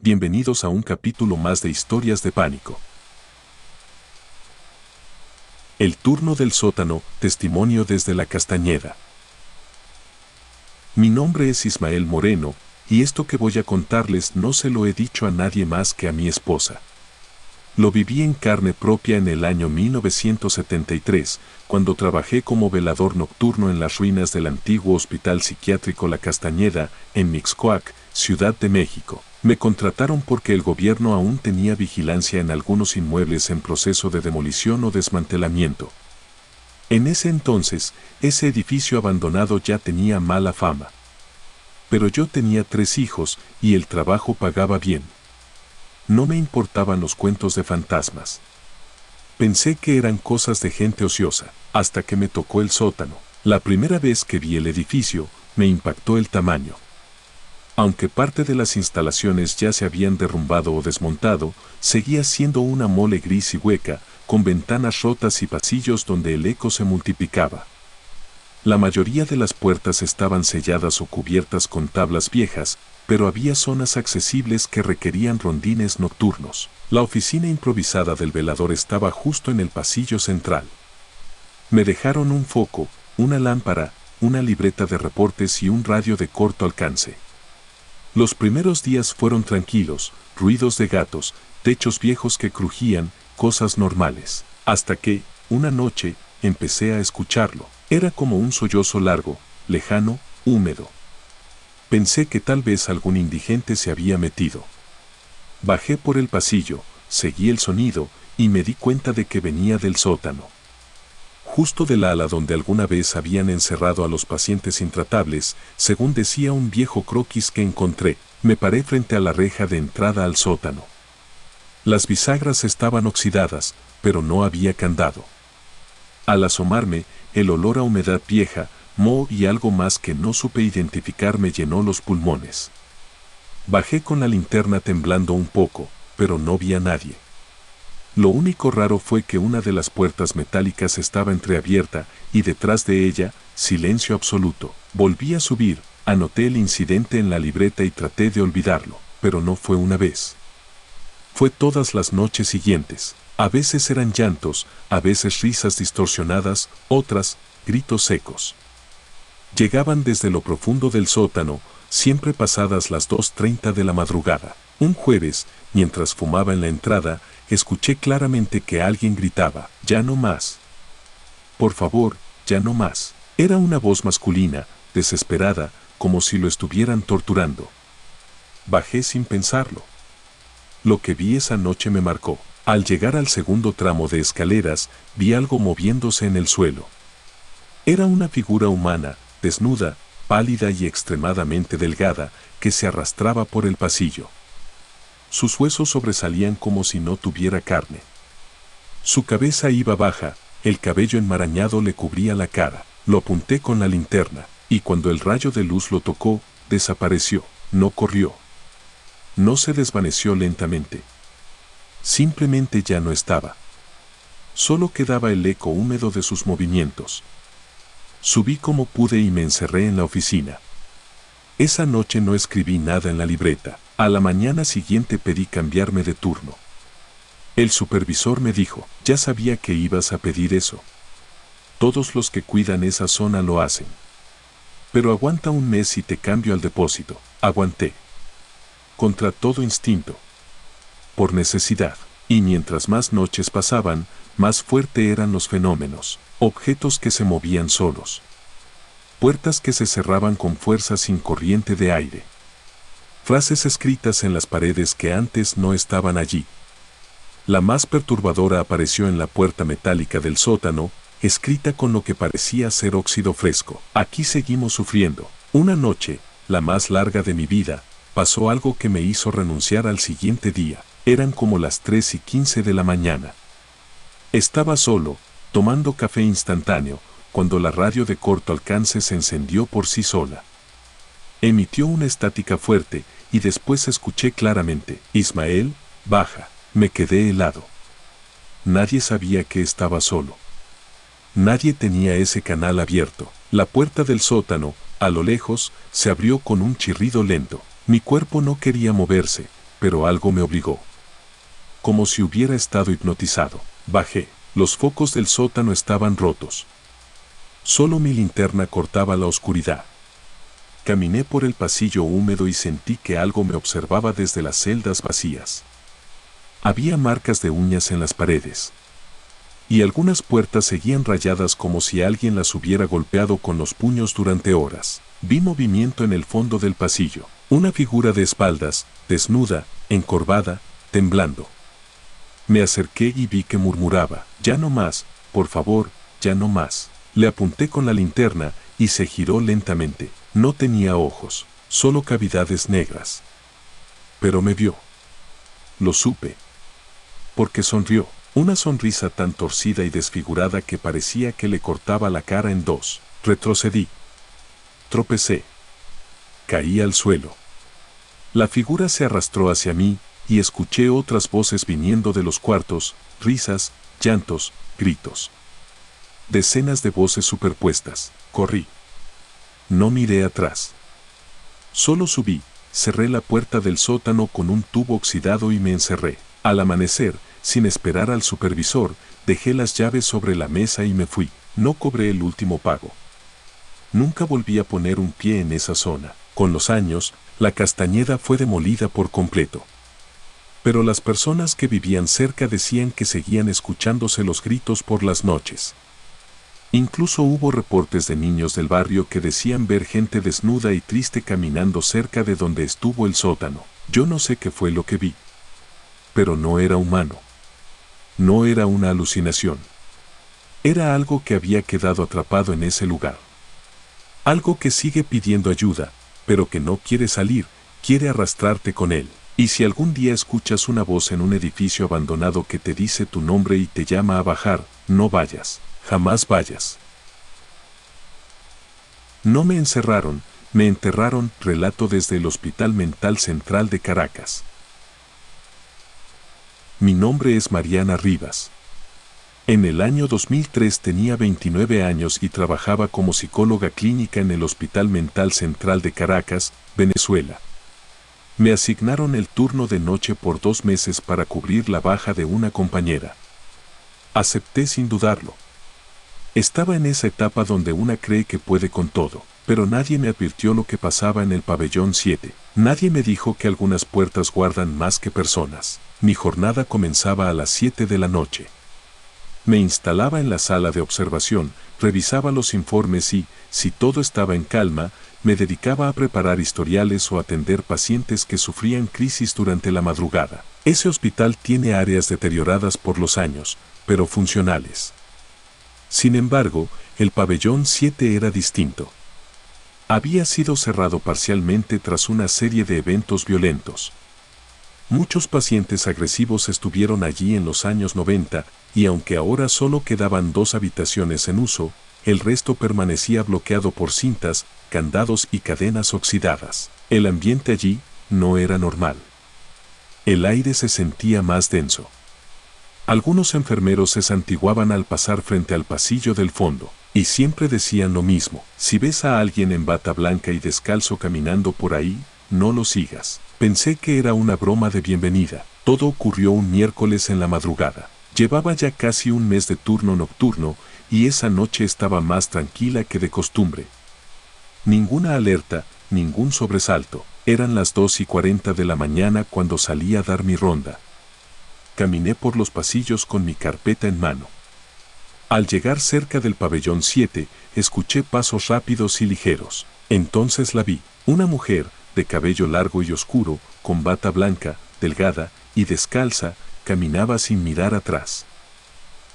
bienvenidos a un capítulo más de Historias de Pánico. El turno del sótano, testimonio desde la Castañeda. Mi nombre es Ismael Moreno, y esto que voy a contarles no se lo he dicho a nadie más que a mi esposa. Lo viví en carne propia en el año 1973, cuando trabajé como velador nocturno en las ruinas del antiguo Hospital Psiquiátrico La Castañeda, en Mixcoac, Ciudad de México. Me contrataron porque el gobierno aún tenía vigilancia en algunos inmuebles en proceso de demolición o desmantelamiento. En ese entonces, ese edificio abandonado ya tenía mala fama. Pero yo tenía 3 hijos y el trabajo pagaba bien. No me importaban los cuentos de fantasmas. Pensé que eran cosas de gente ociosa, hasta que me tocó el sótano. La primera vez que vi el edificio, me impactó el tamaño. Aunque parte de las instalaciones ya se habían derrumbado o desmontado, seguía siendo una mole gris y hueca, con ventanas rotas y pasillos donde el eco se multiplicaba. La mayoría de las puertas estaban selladas o cubiertas con tablas viejas, pero había zonas accesibles que requerían rondines nocturnos. La oficina improvisada del velador estaba justo en el pasillo central. Me dejaron un foco, una lámpara, una libreta de reportes y un radio de corto alcance. Los primeros días fueron tranquilos, ruidos de gatos, techos viejos que crujían, cosas normales. Hasta que, una noche, empecé a escucharlo. Era como un sollozo largo, lejano, húmedo. Pensé que tal vez algún indigente se había metido. Bajé por el pasillo, seguí el sonido, y me di cuenta de que venía del sótano. Justo del ala donde alguna vez habían encerrado a los pacientes intratables, según decía un viejo croquis que encontré, me paré frente a la reja de entrada al sótano. Las bisagras estaban oxidadas, pero no había candado. Al asomarme, el olor a humedad vieja, moho y algo más que no supe identificar me llenó los pulmones. Bajé con la linterna temblando un poco, pero no vi a nadie. Lo único raro fue que una de las puertas metálicas estaba entreabierta y detrás de ella, silencio absoluto. Volví a subir, anoté el incidente en la libreta y traté de olvidarlo, pero no fue una vez. Fue todas las noches siguientes. A veces eran llantos, a veces risas distorsionadas, otras, gritos secos. Llegaban desde lo profundo del sótano, siempre pasadas las 2:30 de la madrugada. Un jueves, mientras fumaba en la entrada, escuché claramente que alguien gritaba, «¡Ya no más! Por favor, ya no más!». Era una voz masculina, desesperada, como si lo estuvieran torturando. Bajé sin pensarlo. Lo que vi esa noche me marcó. Al llegar al segundo tramo de escaleras, vi algo moviéndose en el suelo. Era una figura humana, desnuda, pálida y extremadamente delgada, que se arrastraba por el pasillo. Sus huesos sobresalían como si no tuviera carne. Su cabeza iba baja, el cabello enmarañado le cubría la cara. Lo apunté con la linterna, y cuando el rayo de luz lo tocó, desapareció. No corrió. No se desvaneció lentamente. Simplemente ya no estaba. Solo quedaba el eco húmedo de sus movimientos. Subí como pude y me encerré en la oficina. Esa noche no escribí nada en la libreta. A la mañana siguiente pedí cambiarme de turno. El supervisor me dijo, «Ya sabía que ibas a pedir eso. Todos los que cuidan esa zona lo hacen. Pero aguanta un mes y te cambio al depósito». Aguanté. Contra todo instinto. Por necesidad. Y mientras más noches pasaban, más fuerte eran los fenómenos. Objetos que se movían solos. Puertas que se cerraban con fuerza sin corriente de aire. Frases escritas en las paredes que antes no estaban allí. La más perturbadora apareció en la puerta metálica del sótano, escrita con lo que parecía ser óxido fresco. «Aquí seguimos sufriendo». Una noche, la más larga de mi vida, pasó algo que me hizo renunciar al siguiente día. Eran como las 3:15 de la mañana. Estaba solo, tomando café instantáneo, cuando la radio de corto alcance se encendió por sí sola. Emitió una estática fuerte, y después escuché claramente, «Ismael, baja». Me quedé helado. Nadie sabía que estaba solo. Nadie tenía ese canal abierto. La puerta del sótano, a lo lejos, se abrió con un chirrido lento. Mi cuerpo no quería moverse, pero algo me obligó. Como si hubiera estado hipnotizado. Bajé. Los focos del sótano estaban rotos. Solo mi linterna cortaba la oscuridad. Caminé por el pasillo húmedo y sentí que algo me observaba desde las celdas vacías. Había marcas de uñas en las paredes. Y algunas puertas seguían rayadas como si alguien las hubiera golpeado con los puños durante horas. Vi movimiento en el fondo del pasillo. Una figura de espaldas, desnuda, encorvada, temblando. Me acerqué y vi que murmuraba: «Ya no más, por favor, ya no más». Le apunté con la linterna y se giró lentamente. No tenía ojos, solo cavidades negras. Pero me vio. Lo supe. Porque sonrió. Una sonrisa tan torcida y desfigurada que parecía que le cortaba la cara en dos. Retrocedí. Tropecé. Caí al suelo. La figura se arrastró hacia mí y escuché otras voces viniendo de los cuartos, risas, llantos, gritos. Decenas de voces superpuestas. Corrí. No miré atrás. Solo subí, cerré la puerta del sótano con un tubo oxidado y me encerré. Al amanecer, sin esperar al supervisor, dejé las llaves sobre la mesa y me fui. No cobré el último pago. Nunca volví a poner un pie en esa zona. Con los años, la Castañeda fue demolida por completo. Pero las personas que vivían cerca decían que seguían escuchándose los gritos por las noches. Incluso hubo reportes de niños del barrio que decían ver gente desnuda y triste caminando cerca de donde estuvo el sótano. Yo no sé qué fue lo que vi. Pero no era humano. No era una alucinación. Era algo que había quedado atrapado en ese lugar. Algo que sigue pidiendo ayuda, pero que no quiere salir, quiere arrastrarte con él. Y si algún día escuchas una voz en un edificio abandonado que te dice tu nombre y te llama a bajar, no vayas. Jamás vayas. No me encerraron, me enterraron. Relato desde el Hospital Mental Central de Caracas. Mi nombre es Mariana Rivas. En el año 2003 tenía 29 años y trabajaba como psicóloga clínica en el Hospital Mental Central de Caracas, Venezuela. Me asignaron el turno de noche por 2 meses para cubrir la baja de una compañera. Acepté sin dudarlo. Estaba en esa etapa donde una cree que puede con todo, pero nadie me advirtió lo que pasaba en el pabellón 7. Nadie me dijo que algunas puertas guardan más que personas. Mi jornada comenzaba a las 7 de la noche. Me instalaba en la sala de observación, revisaba los informes y, si todo estaba en calma, me dedicaba a preparar historiales o atender pacientes que sufrían crisis durante la madrugada. Ese hospital tiene áreas deterioradas por los años, pero funcionales. Sin embargo, el pabellón 7 era distinto. Había sido cerrado parcialmente tras una serie de eventos violentos. Muchos pacientes agresivos estuvieron allí en los años 90, y aunque ahora solo quedaban 2 habitaciones en uso, el resto permanecía bloqueado por cintas, candados y cadenas oxidadas. El ambiente allí no era normal. El aire se sentía más denso. Algunos enfermeros se santiguaban al pasar frente al pasillo del fondo, y siempre decían lo mismo: si ves a alguien en bata blanca y descalzo caminando por ahí, no lo sigas. Pensé que era una broma de bienvenida. Todo ocurrió un miércoles en la madrugada. Llevaba ya casi un mes de turno nocturno, y esa noche estaba más tranquila que de costumbre. Ninguna alerta, ningún sobresalto. Eran las 2:40 de la mañana cuando salí a dar mi ronda. Caminé por los pasillos con mi carpeta en mano. Al llegar cerca del pabellón 7, escuché pasos rápidos y ligeros. Entonces la vi, una mujer, de cabello largo y oscuro, con bata blanca, delgada y descalza, caminaba sin mirar atrás.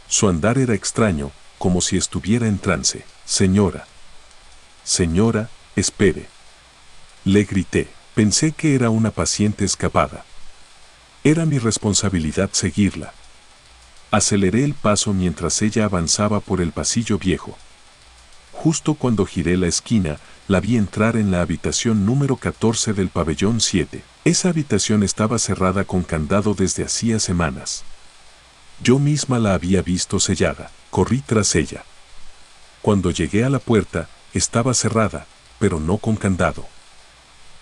Su andar era extraño, como si estuviera en trance. «Señora. Señora, espere». Le grité. Pensé que era una paciente escapada. Era mi responsabilidad seguirla. Aceleré el paso mientras ella avanzaba por el pasillo viejo. Justo cuando giré la esquina, la vi entrar en la habitación número 14 del pabellón 7. Esa habitación estaba cerrada con candado desde hacía semanas. Yo misma la había visto sellada. Corrí tras ella. Cuando llegué a la puerta, estaba cerrada, pero no con candado.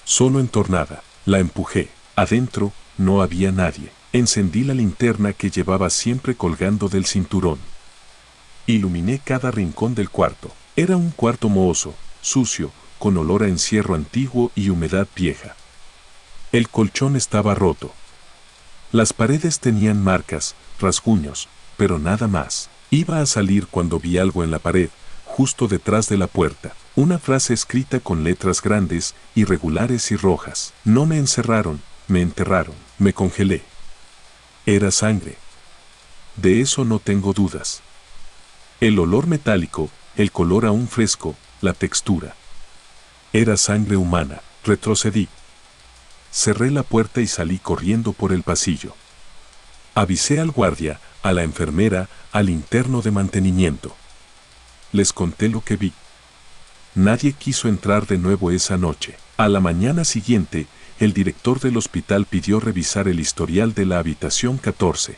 Solo entornada. La empujé. Adentro, No había nadie. Encendí la linterna que llevaba siempre colgando del cinturón. Iluminé cada rincón del cuarto. Era un cuarto mohoso, sucio, con olor a encierro antiguo y humedad vieja. El colchón estaba roto. Las paredes tenían marcas, rasguños, pero nada más. Iba a salir cuando vi algo en la pared, justo detrás de la puerta. Una frase escrita con letras grandes, irregulares y rojas. No me encerraron, me enterraron. Me congelé. Era sangre. De eso no tengo dudas. El olor metálico, el color aún fresco, la textura. Era sangre humana. Retrocedí. Cerré la puerta y salí corriendo por el pasillo. Avisé al guardia, a la enfermera, al interno de mantenimiento. Les conté lo que vi. Nadie quiso entrar de nuevo esa noche. A la mañana siguiente, el director del hospital pidió revisar el historial de la habitación 14.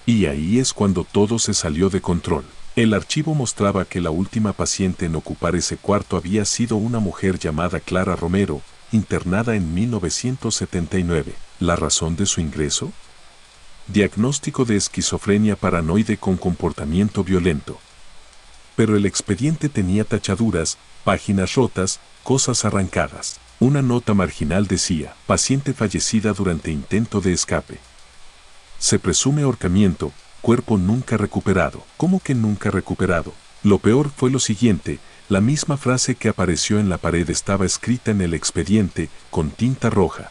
Y ahí es cuando todo se salió de control. El archivo mostraba que la última paciente en ocupar ese cuarto había sido una mujer llamada Clara Romero, internada en 1979. ¿La razón de su ingreso? Diagnóstico de esquizofrenia paranoide con comportamiento violento. Pero el expediente tenía tachaduras, páginas rotas, cosas arrancadas. Una nota marginal decía, paciente fallecida durante intento de escape. Se presume ahorcamiento, cuerpo nunca recuperado. ¿Cómo que nunca recuperado? Lo peor fue lo siguiente, la misma frase que apareció en la pared estaba escrita en el expediente, con tinta roja.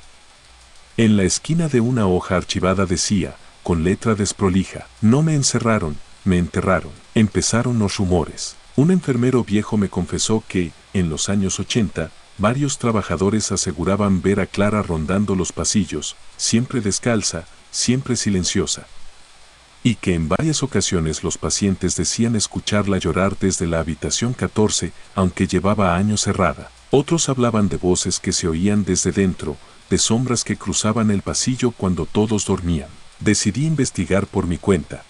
En la esquina de una hoja archivada decía, con letra desprolija, no me encerraron, me enterraron. Empezaron los rumores. Un enfermero viejo me confesó que, en los años 80, varios trabajadores aseguraban ver a Clara rondando los pasillos, siempre descalza, siempre silenciosa. Y que en varias ocasiones los pacientes decían escucharla llorar desde la habitación 14, aunque llevaba años cerrada. Otros hablaban de voces que se oían desde dentro, de sombras que cruzaban el pasillo cuando todos dormían. Decidí investigar por mi cuenta.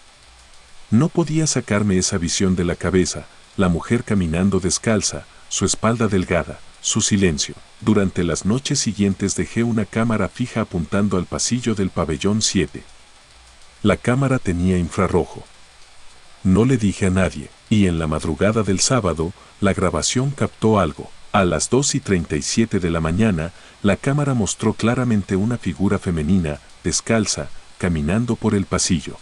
No podía sacarme esa visión de la cabeza, la mujer caminando descalza, su espalda delgada, su silencio. Durante las noches siguientes dejé una cámara fija apuntando al pasillo del pabellón 7. La cámara tenía infrarrojo. No le dije a nadie, y en la madrugada del sábado, la grabación captó algo. A las 2:37 de la mañana, la cámara mostró claramente una figura femenina, descalza, caminando por el pasillo.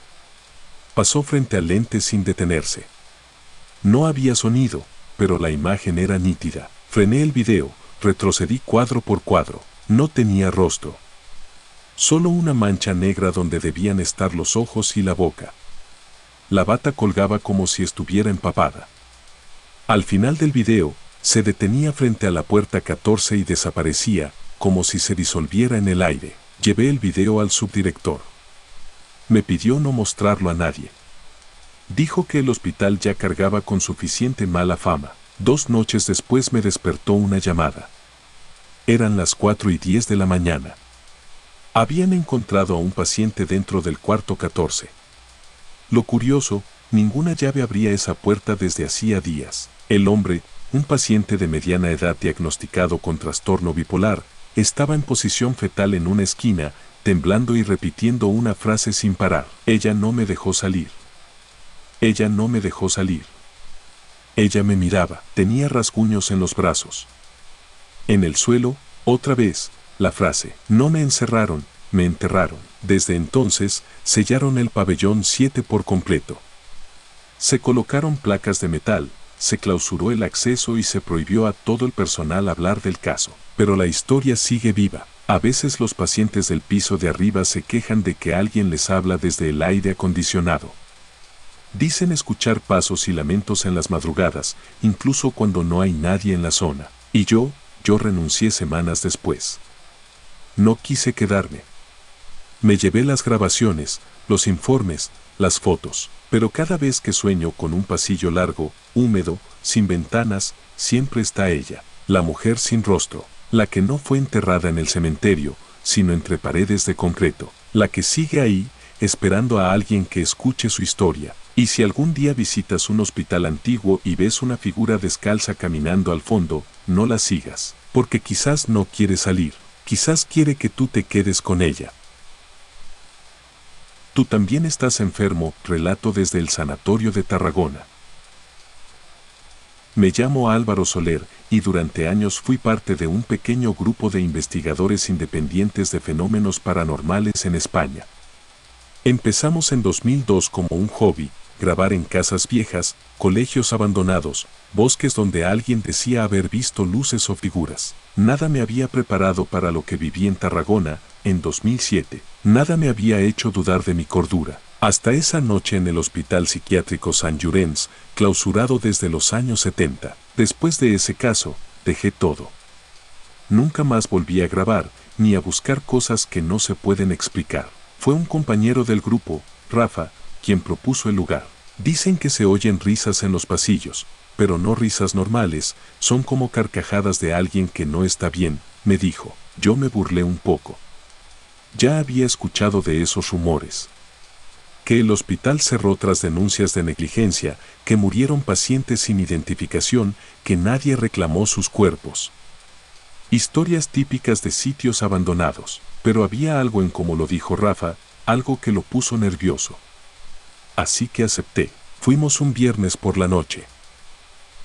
Pasó frente al lente sin detenerse. No había sonido, pero la imagen era nítida. Frené el video, retrocedí cuadro por cuadro. No tenía rostro. Solo una mancha negra donde debían estar los ojos y la boca. La bata colgaba como si estuviera empapada. Al final del video, se detenía frente a la puerta 14 y desaparecía, como si se disolviera en el aire. Llevé el video al subdirector. Me pidió no mostrarlo a nadie. Dijo que el hospital ya cargaba con suficiente mala fama. 2 noches después me despertó una llamada. Eran las 4:10 de la mañana. Habían encontrado a un paciente dentro del cuarto 14. Lo curioso, ninguna llave abría esa puerta desde hacía días. El hombre, un paciente de mediana edad diagnosticado con trastorno bipolar, estaba en posición fetal en una esquina, temblando y repitiendo una frase sin parar. Ella no me dejó salir. Ella no me dejó salir. Ella me miraba, tenía rasguños en los brazos. En el suelo, otra vez, la frase, no me encerraron, me enterraron. Desde entonces, sellaron el pabellón 7 por completo. Se colocaron placas de metal, se clausuró el acceso y se prohibió a todo el personal hablar del caso. Pero la historia sigue viva. A veces los pacientes del piso de arriba se quejan de que alguien les habla desde el aire acondicionado. Dicen escuchar pasos y lamentos en las madrugadas, incluso cuando no hay nadie en la zona. Y yo renuncié semanas después. No quise quedarme. Me llevé las grabaciones, los informes, las fotos, pero cada vez que sueño con un pasillo largo, húmedo, sin ventanas, siempre está ella, la mujer sin rostro, la que no fue enterrada en el cementerio, sino entre paredes de concreto, la que sigue ahí, esperando a alguien que escuche su historia. Y si algún día visitas un hospital antiguo y ves una figura descalza caminando al fondo, no la sigas, porque quizás no quiere salir, quizás quiere que tú te quedes con ella. Tú también estás enfermo, relato desde el Sanatorio de Tarragona. Me llamo Álvaro Soler y durante años fui parte de un pequeño grupo de investigadores independientes de fenómenos paranormales en España. Empezamos en 2002 como un hobby, grabar en casas viejas, colegios abandonados, bosques donde alguien decía haber visto luces o figuras. Nada me había preparado para lo que viví en Tarragona, en 2007. Nada me había hecho dudar de mi cordura. Hasta esa noche en el Hospital Psiquiátrico Sant Llorenç, clausurado desde los años 70. Después de ese caso, dejé todo. Nunca más volví a grabar, ni a buscar cosas que no se pueden explicar. Fue un compañero del grupo, Rafa, quien propuso el lugar. Dicen que se oyen risas en los pasillos, pero no risas normales, son como carcajadas de alguien que no está bien, me dijo. Yo me burlé un poco. Ya había escuchado de esos rumores. Que el hospital cerró tras denuncias de negligencia, que murieron pacientes sin identificación, que nadie reclamó sus cuerpos. Historias típicas de sitios abandonados, pero había algo en como lo dijo Rafa, algo que lo puso nervioso. Así que acepté. Fuimos un viernes por la noche.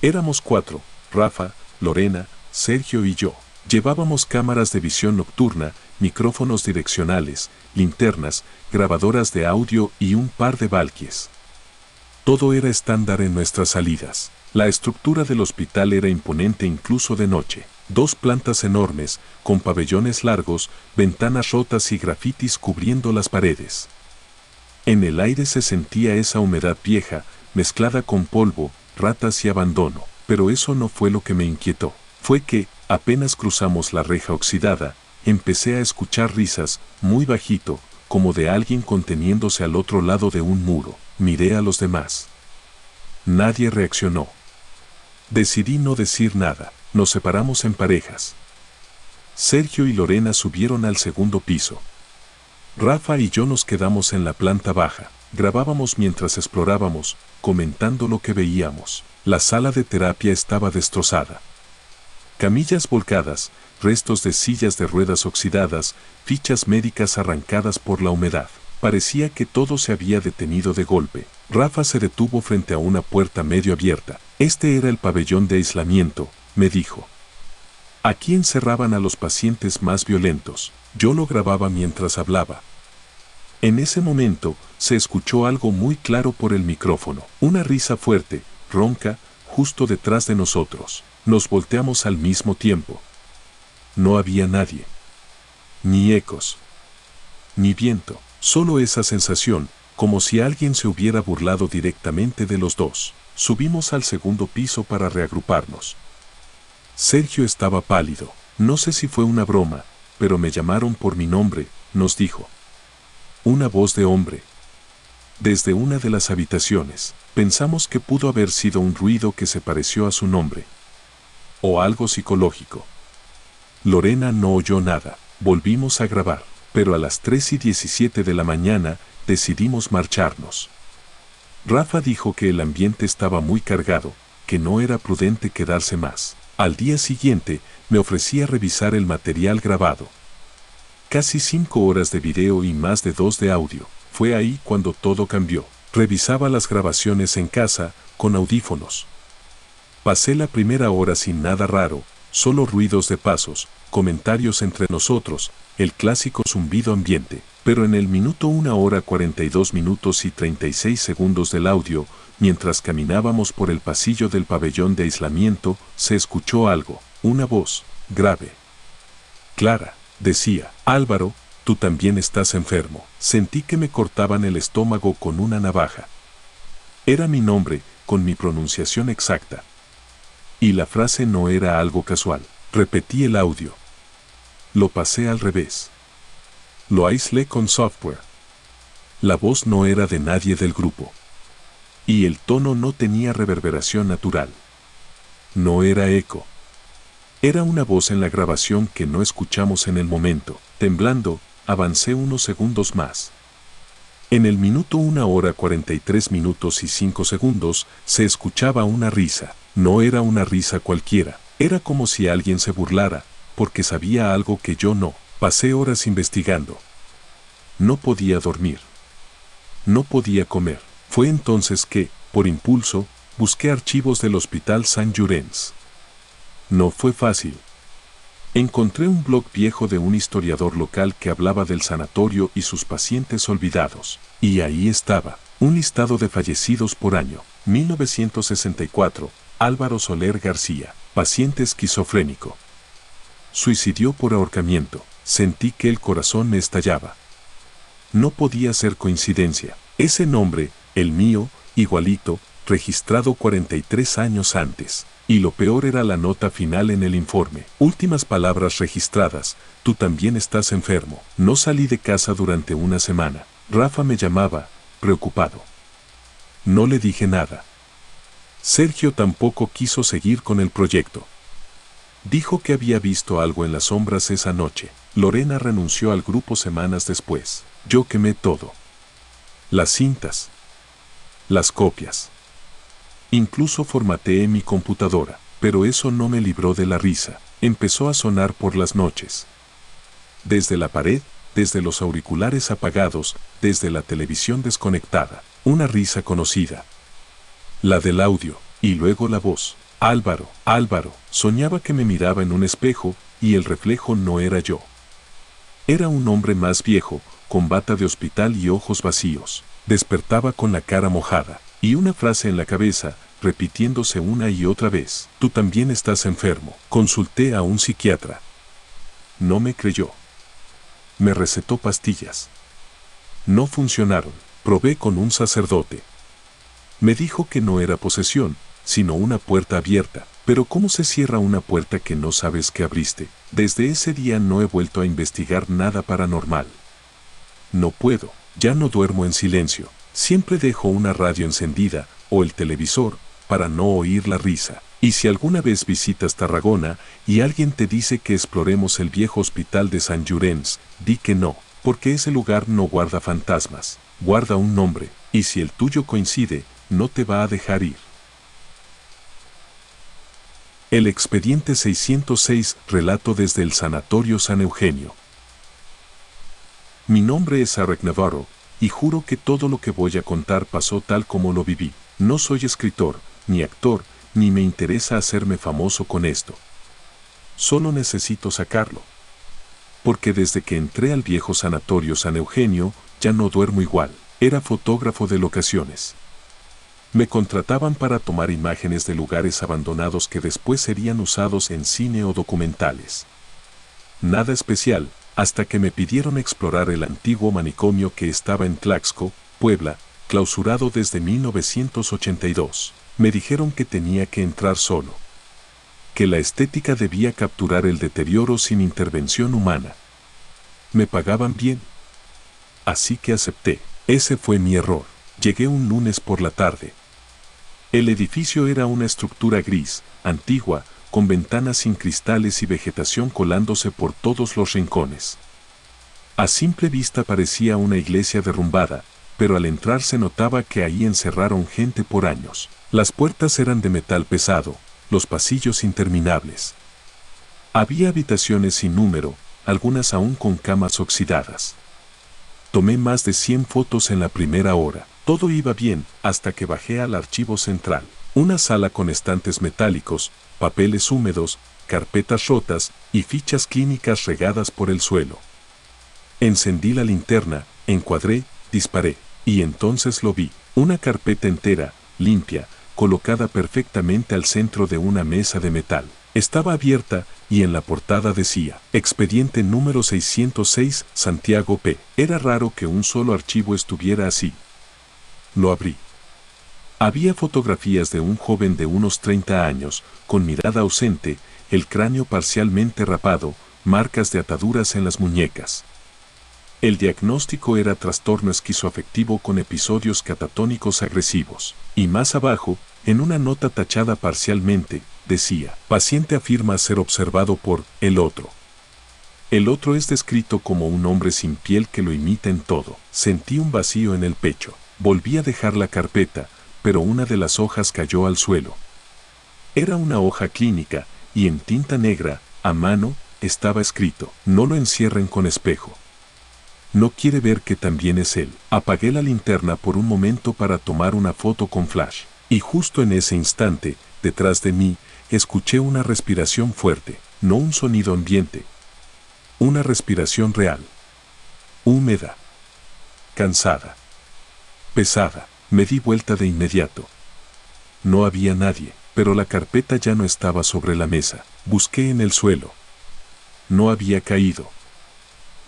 Éramos 4, Rafa, Lorena, Sergio y yo. Llevábamos cámaras de visión nocturna, micrófonos direccionales, linternas, grabadoras de audio y un par de valquies. Todo era estándar en nuestras salidas. La estructura del hospital era imponente incluso de noche. 2 plantas enormes, con pabellones largos, ventanas rotas y grafitis cubriendo las paredes. En el aire se sentía esa humedad vieja, mezclada con polvo, ratas y abandono. Pero eso no fue lo que me inquietó. Fue que, apenas cruzamos la reja oxidada, empecé a escuchar risas, muy bajito, como de alguien conteniéndose al otro lado de un muro. Miré a los demás. Nadie reaccionó. Decidí no decir nada. Nos separamos en parejas. Sergio y Lorena subieron al segundo piso. Rafa y yo nos quedamos en la planta baja. Grabábamos mientras explorábamos, comentando lo que veíamos. La sala de terapia estaba destrozada. Camillas volcadas, restos de sillas de ruedas oxidadas, fichas médicas arrancadas por la humedad. Parecía que todo se había detenido de golpe. Rafa se detuvo frente a una puerta medio abierta. Este era el pabellón de aislamiento, me dijo. Aquí encerraban a los pacientes más violentos. Yo lo grababa mientras hablaba. En ese momento, se escuchó algo muy claro por el micrófono. Una risa fuerte, ronca, justo detrás de nosotros. Nos volteamos al mismo tiempo. No había nadie. Ni ecos. Ni viento. Solo esa sensación, como si alguien se hubiera burlado directamente de los dos. Subimos al segundo piso para reagruparnos. Sergio estaba pálido. No sé si fue una broma, pero me llamaron por mi nombre, nos dijo. Una voz de hombre. Desde una de las habitaciones, pensamos que pudo haber sido un ruido que se pareció a su nombre. O algo psicológico. Lorena no oyó nada. Volvimos a grabar, pero a las 3:17 de la mañana decidimos marcharnos. Rafa dijo que el ambiente estaba muy cargado, que no era prudente quedarse más. Al día siguiente, me ofrecía revisar el material grabado. Casi 5 horas de video y más de 2 de audio. Fue ahí cuando todo cambió. Revisaba las grabaciones en casa, con audífonos. Pasé la primera hora sin nada raro, solo ruidos de pasos, comentarios entre nosotros, el clásico zumbido ambiente. Pero en el minuto 1 hora 42 minutos y 36 segundos del audio, mientras caminábamos por el pasillo del pabellón de aislamiento, se escuchó algo, una voz, grave. Clara, decía, Álvaro, tú también estás enfermo. Sentí que me cortaban el estómago con una navaja. Era mi nombre, con mi pronunciación exacta. Y la frase no era algo casual. Repetí el audio. Lo pasé al revés. Lo aislé con software. La voz no era de nadie del grupo. Y el tono no tenía reverberación natural. No era eco. Era una voz en la grabación que no escuchamos en el momento. Temblando, avancé unos segundos más. En el minuto 1 hora 43 minutos y 5 segundos, se escuchaba una risa. No era una risa cualquiera. Era como si alguien se burlara, porque sabía algo que yo no. Pasé horas investigando. No podía dormir. No podía comer. Fue entonces que, por impulso, busqué archivos del Hospital Sant-Llorenç. No fue fácil. Encontré un blog viejo de un historiador local que hablaba del sanatorio y sus pacientes olvidados. Y ahí estaba, un listado de fallecidos por año. 1964, Álvaro Soler García, paciente esquizofrénico. Suicidió por ahorcamiento. Sentí que el corazón me estallaba. No podía ser coincidencia. Ese nombre, el mío, igualito, registrado 43 años antes. Y lo peor era la nota final en el informe. Últimas palabras registradas. Tú también estás enfermo. No salí de casa durante una semana. Rafa me llamaba, preocupado. No le dije nada. Sergio tampoco quiso seguir con el proyecto. Dijo que había visto algo en las sombras esa noche. Lorena renunció al grupo semanas después. Yo quemé todo. Las cintas. Las copias. Incluso formateé mi computadora, pero eso no me libró de la risa. Empezó a sonar por las noches. Desde la pared, desde los auriculares apagados, desde la televisión desconectada. Una risa conocida. La del audio, y luego la voz. Álvaro, Álvaro. Soñaba que me miraba en un espejo, y el reflejo no era yo. Era un hombre más viejo, con bata de hospital y ojos vacíos. Despertaba con la cara mojada, y una frase en la cabeza, repitiéndose una y otra vez. Tú también estás enfermo. Consulté a un psiquiatra. No me creyó. Me recetó pastillas. No funcionaron. Probé con un sacerdote. Me dijo que no era posesión, sino una puerta abierta. Pero ¿cómo se cierra una puerta que no sabes que abriste? Desde ese día no he vuelto a investigar nada paranormal. No puedo. Ya no duermo en silencio. Siempre dejo una radio encendida, o el televisor, para no oír la risa. Y si alguna vez visitas Tarragona, y alguien te dice que exploremos el viejo hospital de Sant-Llorenç, di que no, porque ese lugar no guarda fantasmas, guarda un nombre, y si el tuyo coincide, no te va a dejar ir. El expediente 606, relato desde el Sanatorio San Eugenio. Mi nombre es Arek Navarro, y juro que todo lo que voy a contar pasó tal como lo viví. No soy escritor, ni actor, ni me interesa hacerme famoso con esto. Solo necesito sacarlo. Porque desde que entré al viejo Sanatorio San Eugenio, ya no duermo igual. Era fotógrafo de locaciones. Me contrataban para tomar imágenes de lugares abandonados que después serían usados en cine o documentales. Nada especial, hasta que me pidieron explorar el antiguo manicomio que estaba en Tlaxco, Puebla, clausurado desde 1982. Me dijeron que tenía que entrar solo. Que la estética debía capturar el deterioro sin intervención humana. Me pagaban bien. Así que acepté. Ese fue mi error. Llegué un lunes por la tarde. El edificio era una estructura gris, antigua, con ventanas sin cristales y vegetación colándose por todos los rincones. A simple vista parecía una iglesia derrumbada, pero al entrar se notaba que ahí encerraron gente por años. Las puertas eran de metal pesado, los pasillos interminables. Había habitaciones sin número, algunas aún con camas oxidadas. Tomé más de 100 fotos en la primera hora. Todo iba bien, hasta que bajé al archivo central. Una sala con estantes metálicos, papeles húmedos, carpetas rotas y fichas clínicas regadas por el suelo. Encendí la linterna, encuadré, disparé, y entonces lo vi. Una carpeta entera, limpia, colocada perfectamente al centro de una mesa de metal. Estaba abierta, y en la portada decía, expediente número 606, Santiago P. Era raro que un solo archivo estuviera así. Lo abrí. Había fotografías de un joven de unos 30 años, con mirada ausente, el cráneo parcialmente rapado, marcas de ataduras en las muñecas. El diagnóstico era trastorno esquizoafectivo con episodios catatónicos agresivos. Y más abajo, en una nota tachada parcialmente, decía, paciente afirma ser observado por el otro. El otro es descrito como un hombre sin piel que lo imita en todo. Sentí un vacío en el pecho. Volví a dejar la carpeta, pero una de las hojas cayó al suelo. Era una hoja clínica, y en tinta negra, a mano, estaba escrito, no lo encierren con espejo. No quiere ver que también es él. Apagué la linterna por un momento para tomar una foto con flash. Y justo en ese instante, detrás de mí, escuché una respiración fuerte, no un sonido ambiente. Una respiración real. Húmeda. Cansada. Pesada. Me di vuelta de inmediato. No había nadie, pero la carpeta ya no estaba sobre la mesa. Busqué en el suelo. No había caído.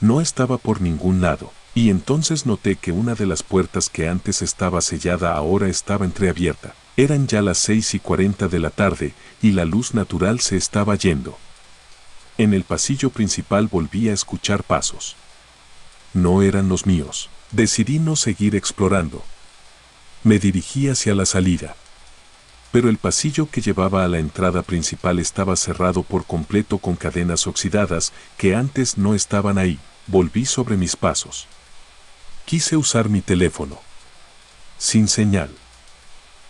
No estaba por ningún lado, y entonces noté que una de las puertas que antes estaba sellada ahora estaba entreabierta. Eran ya las 6:40 de la tarde, y la luz natural se estaba yendo. En el pasillo principal volví a escuchar pasos. No eran los míos. Decidí no seguir explorando. Me dirigí hacia la salida. Pero el pasillo que llevaba a la entrada principal estaba cerrado por completo con cadenas oxidadas que antes no estaban ahí. Volví sobre mis pasos. Quise usar mi teléfono. Sin señal.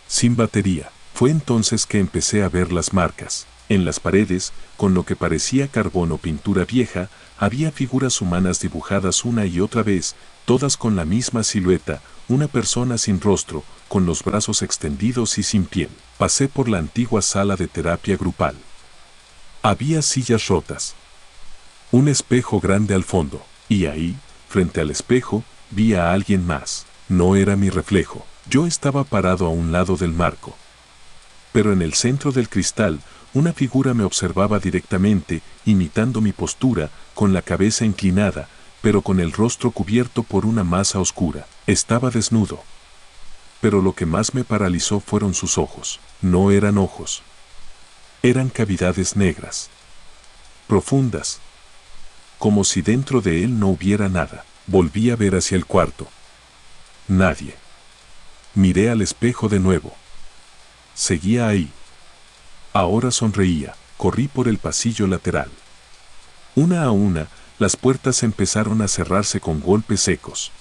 Sin batería. Fue entonces que empecé a ver las marcas. En las paredes, con lo que parecía carbón o pintura vieja, había figuras humanas dibujadas una y otra vez, todas con la misma silueta, una persona sin rostro, con los brazos extendidos y sin piel. Pasé por la antigua sala de terapia grupal. Había sillas rotas. Un espejo grande al fondo, y ahí, frente al espejo, vi a alguien más. No era mi reflejo. Yo estaba parado a un lado del marco. Pero en el centro del cristal, una figura me observaba directamente, imitando mi postura, con la cabeza inclinada, pero con el rostro cubierto por una masa oscura. Estaba desnudo. Pero lo que más me paralizó fueron sus ojos. No eran ojos. Eran cavidades negras. Profundas. Como si dentro de él no hubiera nada. Volví a ver hacia el cuarto. Nadie. Miré al espejo de nuevo. Seguía ahí. Ahora sonreía. Corrí por el pasillo lateral. Una a una, las puertas empezaron a cerrarse con golpes secos.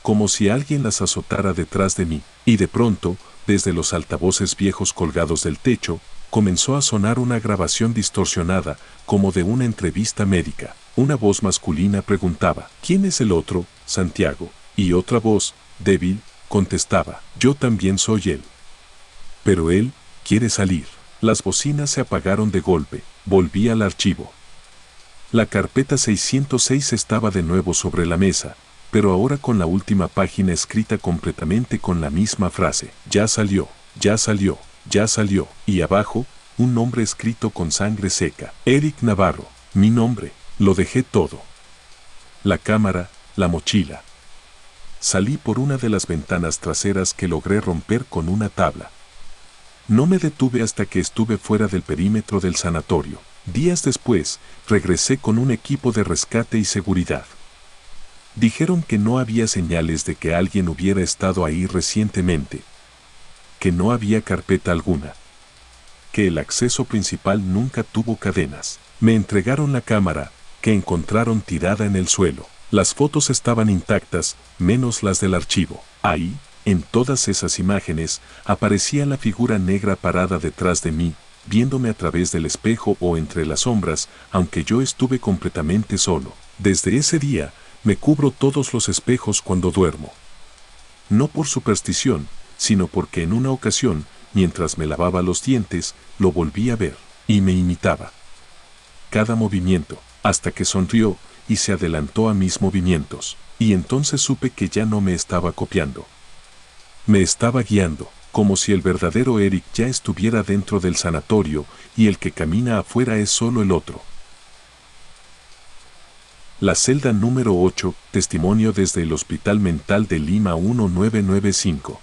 Como si alguien las azotara detrás de mí, y de pronto, desde los altavoces viejos colgados del techo, comenzó a sonar una grabación distorsionada, como de una entrevista médica. Una voz masculina preguntaba, ¿quién es el otro, Santiago? Y otra voz, débil, contestaba, yo también soy él. Pero él quiere salir. Las bocinas se apagaron de golpe. Volví al archivo. La carpeta 606 estaba de nuevo sobre la mesa, pero ahora con la última página escrita completamente con la misma frase. Ya salió, ya salió, ya salió. Y abajo, un nombre escrito con sangre seca. Eric Navarro. Mi nombre. Lo dejé todo. La cámara, la mochila. Salí por una de las ventanas traseras que logré romper con una tabla. No me detuve hasta que estuve fuera del perímetro del sanatorio. Días después, regresé con un equipo de rescate y seguridad. Dijeron que no había señales de que alguien hubiera estado ahí recientemente. Que no había carpeta alguna. Que el acceso principal nunca tuvo cadenas. Me entregaron la cámara, que encontraron tirada en el suelo. Las fotos estaban intactas, menos las del archivo. Ahí, en todas esas imágenes, aparecía la figura negra parada detrás de mí, viéndome a través del espejo o entre las sombras, aunque yo estuve completamente solo. Desde ese día, me cubro todos los espejos cuando duermo. No por superstición, sino porque en una ocasión, mientras me lavaba los dientes, lo volví a ver, y me imitaba. Cada movimiento, hasta que sonrió, y se adelantó a mis movimientos, y entonces supe que ya no me estaba copiando. Me estaba guiando, como si el verdadero Eric ya estuviera dentro del sanatorio, y el que camina afuera es solo el otro. La celda número 8, testimonio desde el Hospital Mental de Lima 1995.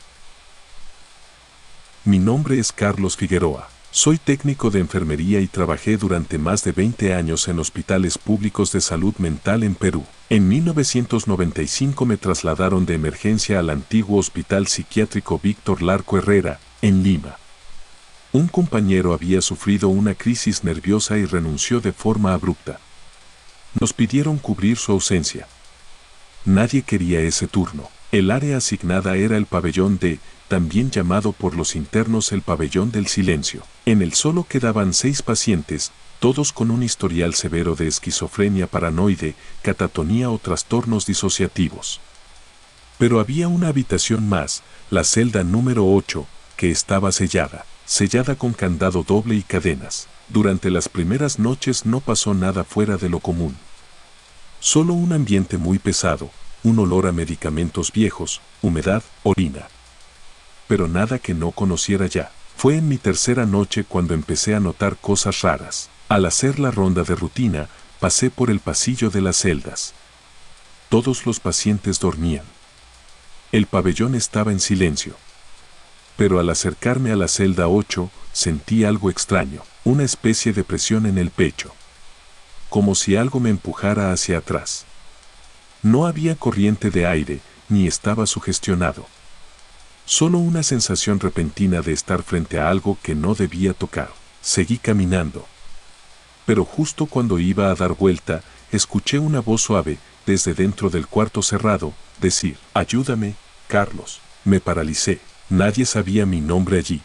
Mi nombre es Carlos Figueroa. Soy técnico de enfermería y trabajé durante más de 20 años en hospitales públicos de salud mental en Perú. En 1995 me trasladaron de emergencia al antiguo Hospital Psiquiátrico Víctor Larco Herrera, en Lima. Un compañero había sufrido una crisis nerviosa y renunció de forma abrupta. Nos pidieron cubrir su ausencia. Nadie quería ese turno. El área asignada era el pabellón de también llamado por los internos el pabellón del silencio. En él solo quedaban 6 pacientes, todos con un historial severo de esquizofrenia paranoide, catatonía o trastornos disociativos. Pero había una habitación más, la celda número 8, que estaba sellada con candado doble y cadenas. Durante las primeras noches no pasó nada fuera de lo común. Solo un ambiente muy pesado, un olor a medicamentos viejos, humedad, orina. Pero nada que no conociera ya. Fue en mi tercera noche cuando empecé a notar cosas raras. Al hacer la ronda de rutina, pasé por el pasillo de las celdas. Todos los pacientes dormían. El pabellón estaba en silencio. Pero al acercarme a la celda 8, sentí algo extraño, una especie de presión en el pecho. Como si algo me empujara hacia atrás. No había corriente de aire, ni estaba sugestionado. Solo una sensación repentina de estar frente a algo que no debía tocar. Seguí caminando. Pero justo cuando iba a dar vuelta, escuché una voz suave, desde dentro del cuarto cerrado, decir: «Ayúdame, Carlos». Me paralicé. Nadie sabía mi nombre allí.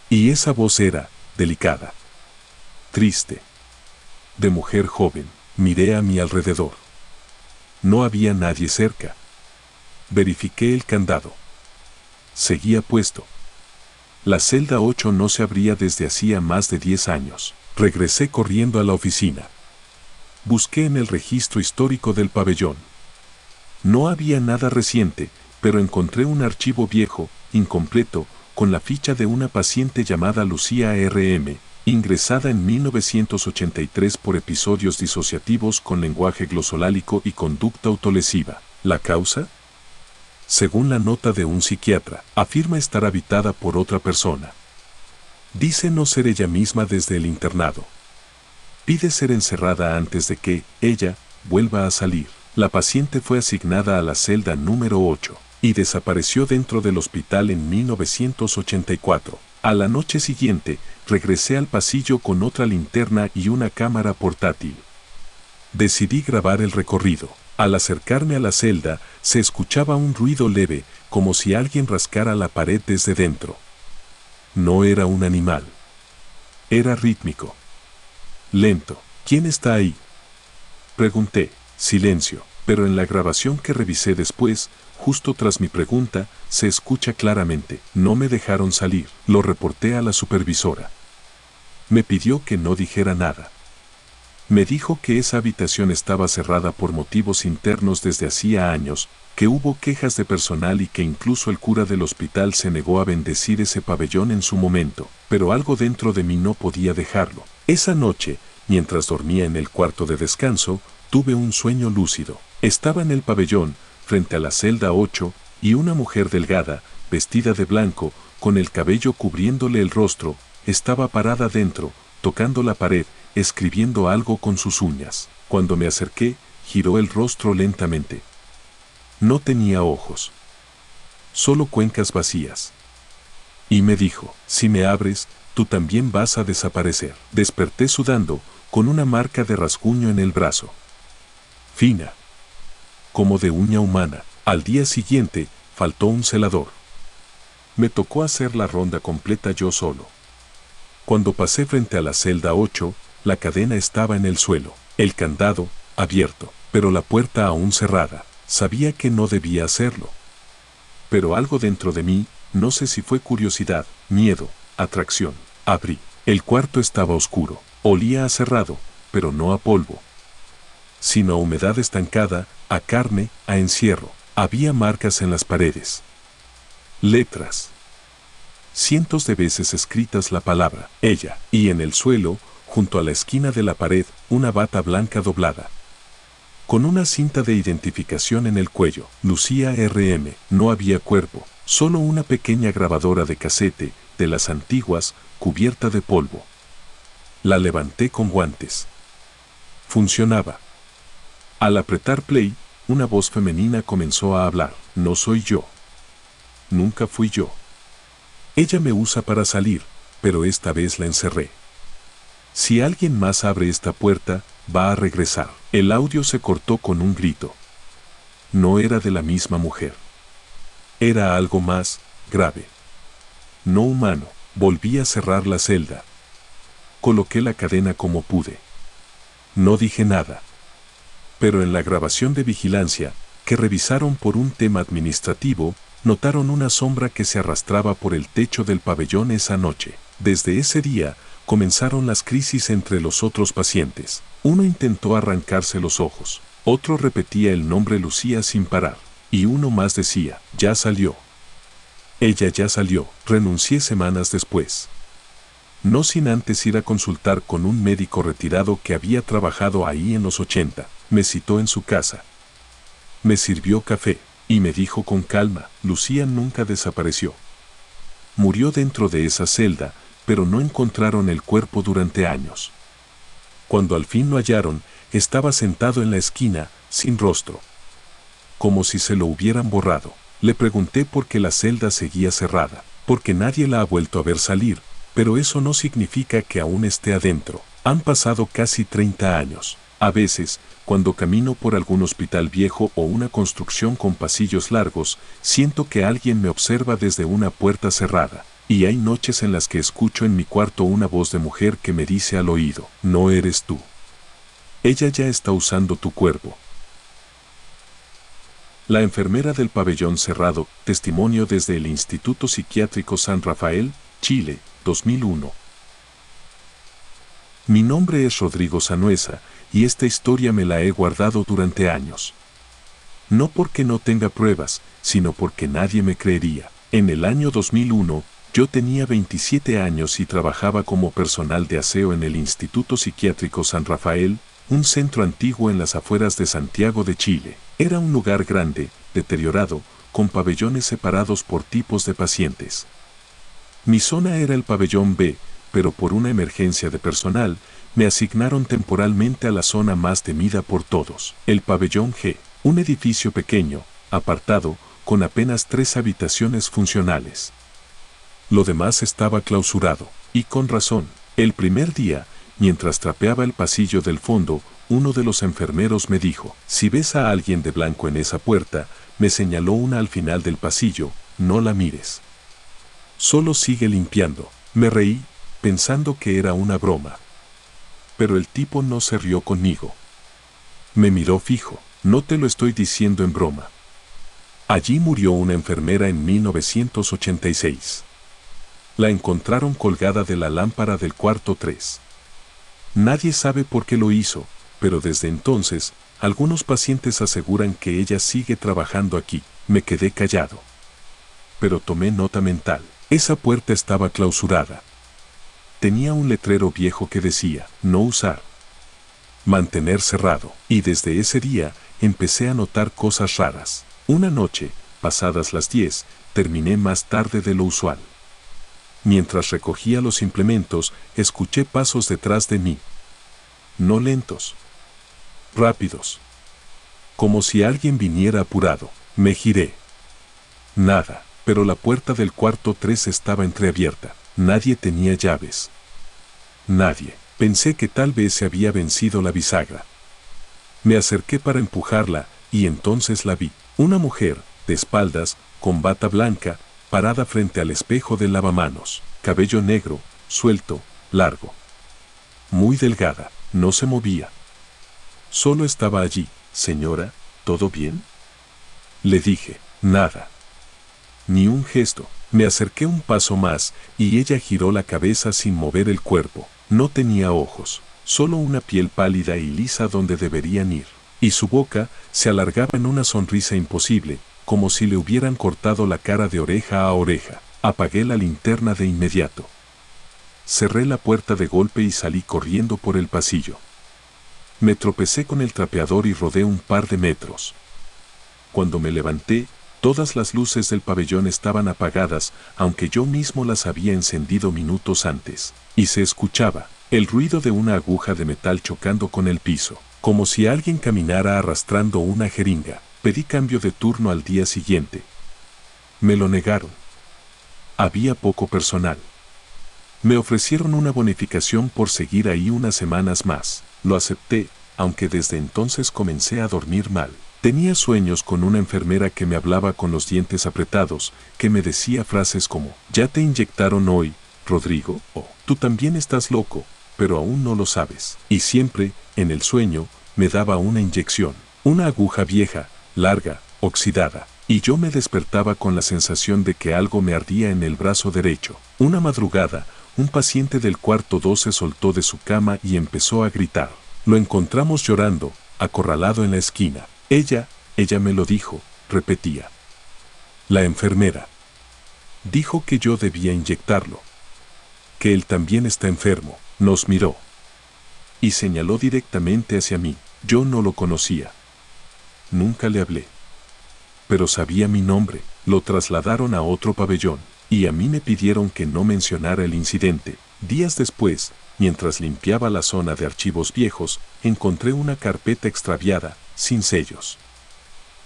Y esa voz era, delicada. Triste. De mujer joven. Miré a mi alrededor. No había nadie cerca. Verifiqué el candado. Seguía puesto. La celda 8 no se abría desde hacía más de 10 años. Regresé corriendo a la oficina. Busqué en el registro histórico del pabellón. No había nada reciente, pero encontré un archivo viejo, incompleto, con la ficha de una paciente llamada Lucía R.M., ingresada en 1983 por episodios disociativos con lenguaje glosolálico y conducta autolesiva. ¿La causa? Según la nota de un psiquiatra, afirma estar habitada por otra persona. Dice no ser ella misma desde el internado. Pide ser encerrada antes de que ella vuelva a salir. La paciente fue asignada a la celda número 8 y desapareció dentro del hospital en 1984. A la noche siguiente, regresé al pasillo con otra linterna y una cámara portátil. Decidí grabar el recorrido. Al acercarme a la celda, se escuchaba un ruido leve, como si alguien rascara la pared desde dentro. No era un animal. Era rítmico. Lento. ¿Quién está ahí?, pregunté. Silencio. Pero en la grabación que revisé después, justo tras mi pregunta, se escucha claramente: no me dejaron salir. Lo reporté a la supervisora. Me pidió que no dijera nada. Me dijo que esa habitación estaba cerrada por motivos internos desde hacía años, que hubo quejas de personal y que incluso el cura del hospital se negó a bendecir ese pabellón en su momento, pero algo dentro de mí no podía dejarlo. Esa noche, mientras dormía en el cuarto de descanso, tuve un sueño lúcido. Estaba en el pabellón, frente a la celda 8, y una mujer delgada, vestida de blanco, con el cabello cubriéndole el rostro, estaba parada dentro, tocando la pared, escribiendo algo con sus uñas. Cuando me acerqué, giró el rostro lentamente. No tenía ojos. Solo cuencas vacías. Y me dijo: si me abres, tú también vas a desaparecer. Desperté sudando, con una marca de rasguño en el brazo. Fina. Como de uña humana. Al día siguiente, faltó un celador. Me tocó hacer la ronda completa yo solo. Cuando pasé frente a la celda 8, la cadena estaba en el suelo, el candado abierto, pero la puerta aún cerrada. Sabía que no debía hacerlo. Pero algo dentro de mí, no sé si fue curiosidad, miedo, atracción. Abrí. El cuarto estaba oscuro. Olía a cerrado, pero no a polvo, sino a humedad estancada, a carne, a encierro. Había marcas en las paredes. Letras. Cientos de veces escritas la palabra ella, y en el suelo, junto a la esquina de la pared, una bata blanca doblada, con una cinta de identificación en el cuello. Lucía R.M. No había cuerpo, solo una pequeña grabadora de casete, de las antiguas, cubierta de polvo. La levanté con guantes. Funcionaba. Al apretar play, una voz femenina comenzó a hablar. No soy yo. Nunca fui yo. Ella me usa para salir, pero esta vez la encerré. Si alguien más abre esta puerta, va a regresar. El audio se cortó con un grito. No era de la misma mujer. Era algo más, grave. No humano. Volví a cerrar la celda. Coloqué la cadena como pude. No dije nada. Pero en la grabación de vigilancia, que revisaron por un tema administrativo, notaron una sombra que se arrastraba por el techo del pabellón esa noche. Desde ese día, comenzaron las crisis entre los otros pacientes. Uno intentó arrancarse los ojos, otro repetía el nombre Lucía sin parar, y uno más decía, ya salió. Ella ya salió, renuncié semanas después. No sin antes ir a consultar con un médico retirado que había trabajado ahí en los 80, me citó en su casa. Me sirvió café, y me dijo con calma, Lucía nunca desapareció. Murió dentro de esa celda, pero no encontraron el cuerpo durante años. Cuando al fin lo hallaron, estaba sentado en la esquina, sin rostro. Como si se lo hubieran borrado. Le pregunté por qué la celda seguía cerrada, porque nadie la ha vuelto a ver salir, pero eso no significa que aún esté adentro. Han pasado casi 30 años. A veces, cuando camino por algún hospital viejo o una construcción con pasillos largos, siento que alguien me observa desde una puerta cerrada. Y hay noches en las que escucho en mi cuarto una voz de mujer que me dice al oído, no eres tú. Ella ya está usando tu cuerpo. La enfermera del pabellón cerrado, testimonio desde el Instituto Psiquiátrico San Rafael, Chile, 2001. Mi nombre es Rodrigo Sanuesa, y esta historia me la he guardado durante años. No porque no tenga pruebas, sino porque nadie me creería. En el año 2001, yo tenía 27 años y trabajaba como personal de aseo en el Instituto Psiquiátrico San Rafael, un centro antiguo en las afueras de Santiago de Chile. Era un lugar grande, deteriorado, con pabellones separados por tipos de pacientes. Mi zona era el pabellón B, pero por una emergencia de personal, me asignaron temporalmente a la zona más temida por todos, el pabellón G, un edificio pequeño, apartado, con apenas 3 habitaciones funcionales. Lo demás estaba clausurado, y con razón. El primer día, mientras trapeaba el pasillo del fondo, uno de los enfermeros me dijo, si ves a alguien de blanco en esa puerta, me señaló una al final del pasillo, no la mires. Solo sigue limpiando. Me reí, pensando que era una broma. Pero el tipo no se rió conmigo. Me miró fijo, no te lo estoy diciendo en broma. Allí murió una enfermera en 1986. La encontraron colgada de la lámpara del cuarto 3. Nadie sabe por qué lo hizo, pero desde entonces, algunos pacientes aseguran que ella sigue trabajando aquí. Me quedé callado. Pero tomé nota mental. Esa puerta estaba clausurada. Tenía un letrero viejo que decía, no usar. Mantener cerrado. Y desde ese día, empecé a notar cosas raras. Una noche, pasadas las 10, terminé más tarde de lo usual. Mientras recogía los implementos, escuché pasos detrás de mí. No lentos. Rápidos. Como si alguien viniera apurado. Me giré. Nada, pero la puerta del cuarto 3 estaba entreabierta. Nadie tenía llaves. Nadie. Pensé que tal vez se había vencido la bisagra. Me acerqué para empujarla, y entonces la vi. Una mujer, de espaldas, con bata blanca, parada frente al espejo del lavamanos. Cabello negro, suelto, largo. Muy delgada, no se movía. Solo estaba allí. Señora, ¿todo bien? Le dije, nada. Ni un gesto. Me acerqué un paso más, y ella giró la cabeza sin mover el cuerpo. No tenía ojos, solo una piel pálida y lisa donde deberían ir. Y su boca se alargaba en una sonrisa imposible, como si le hubieran cortado la cara de oreja a oreja. Apagué la linterna de inmediato. Cerré la puerta de golpe y salí corriendo por el pasillo. Me tropecé con el trapeador y rodé un par de metros. Cuando me levanté, todas las luces del pabellón estaban apagadas, aunque yo mismo las había encendido minutos antes. Y se escuchaba el ruido de una aguja de metal chocando con el piso, como si alguien caminara arrastrando una jeringa. Pedí cambio de turno al día siguiente. Me lo negaron. Había poco personal. Me ofrecieron una bonificación por seguir ahí unas semanas más. Lo acepté, aunque desde entonces comencé a dormir mal. Tenía sueños con una enfermera que me hablaba con los dientes apretados, que me decía frases como, «¿Ya te inyectaron hoy, Rodrigo?» o «Tú también estás loco, pero aún no lo sabes». Y siempre, en el sueño, me daba una inyección, una aguja vieja, larga, oxidada, y yo me despertaba con la sensación de que algo me ardía en el brazo derecho. Una madrugada, un paciente del cuarto 2 se soltó de su cama y empezó a gritar. Lo encontramos llorando, acorralado en la esquina. Ella me lo dijo, repetía. La enfermera dijo que yo debía inyectarlo, que él también está enfermo. Nos miró y señaló directamente hacia mí. Yo no lo conocía. Nunca le hablé. Pero sabía mi nombre. Lo trasladaron a otro pabellón y a mí me pidieron que no mencionara el incidente. Días después, mientras limpiaba la zona de archivos viejos, encontré una carpeta extraviada, sin sellos.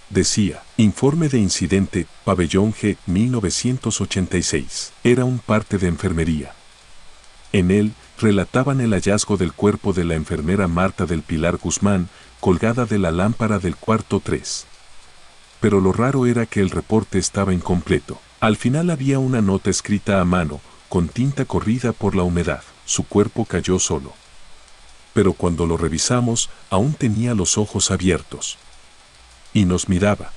Decía, informe de incidente, pabellón G, 1986. Era un parte de enfermería. En él, relataban el hallazgo del cuerpo de la enfermera Marta del Pilar Guzmán, colgada de la lámpara del cuarto 3. Pero lo raro era que el reporte estaba incompleto. Al final había una nota escrita a mano, con tinta corrida por la humedad. Su cuerpo cayó solo. Pero cuando lo revisamos, aún tenía los ojos abiertos. Y nos miraba.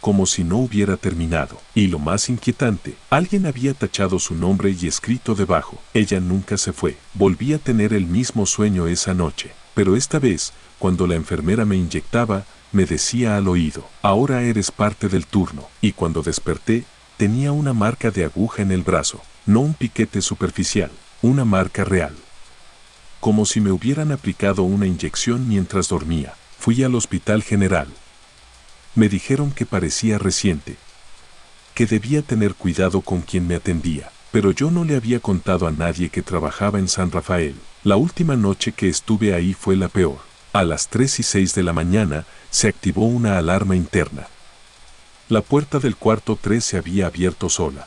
Como si no hubiera terminado. Y lo más inquietante, alguien había tachado su nombre y escrito debajo. Ella nunca se fue. Volví a tener el mismo sueño esa noche. Pero esta vez, cuando la enfermera me inyectaba, me decía al oído, ahora eres parte del turno. Y cuando desperté, tenía una marca de aguja en el brazo. No un piquete superficial, una marca real. Como si me hubieran aplicado una inyección mientras dormía. Fui al hospital general. Me dijeron que parecía reciente, que debía tener cuidado con quien me atendía, pero yo no le había contado a nadie que trabajaba en San Rafael. La última noche que estuve ahí fue la peor. A las 3:06 de la mañana se activó una alarma interna. La puerta del cuarto 3 se había abierto sola.